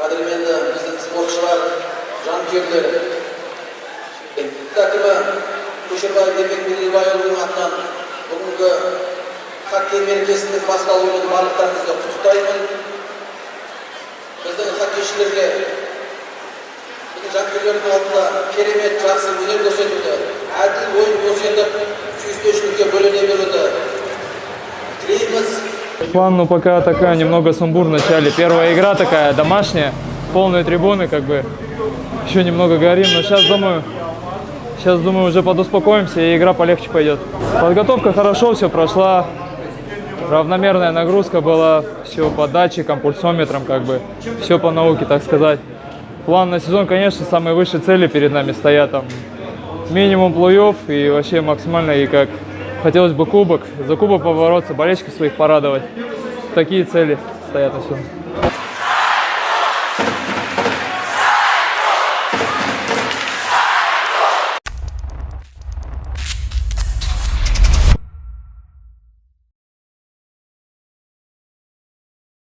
Qadrmenli bizning sportchilar, jonkuyarlar. Takımı Kusherbayev Demek Belgilbayevning atынан bugungi xokkey merkesini boshqaruvini barliqlaringizni qutlayman. Bizning xokkeychilarga jonkuyarlarning oldida keremet yaxshi o'yin ko'rsatdi. Adil o'yin ko'rsatib, suyushtirishga bo'laverdi. Tilaymiz. План, ну, пока такая немного сумбур в начале. Первая игра такая домашняя, полные трибуны, как бы еще немного горим, но сейчас думаю уже подуспокоимся и игра полегче пойдет. Подготовка хорошо все прошла, равномерная нагрузка была, все по датчикам, пульсометрам, как бы все по науке, так сказать. План на сезон, конечно, самые высшие цели перед нами стоят, там минимум плей-офф и вообще максимально, и как хотелось бы кубок, за кубок побороться, болельщиков своих порадовать. Такие цели стоят на сезон.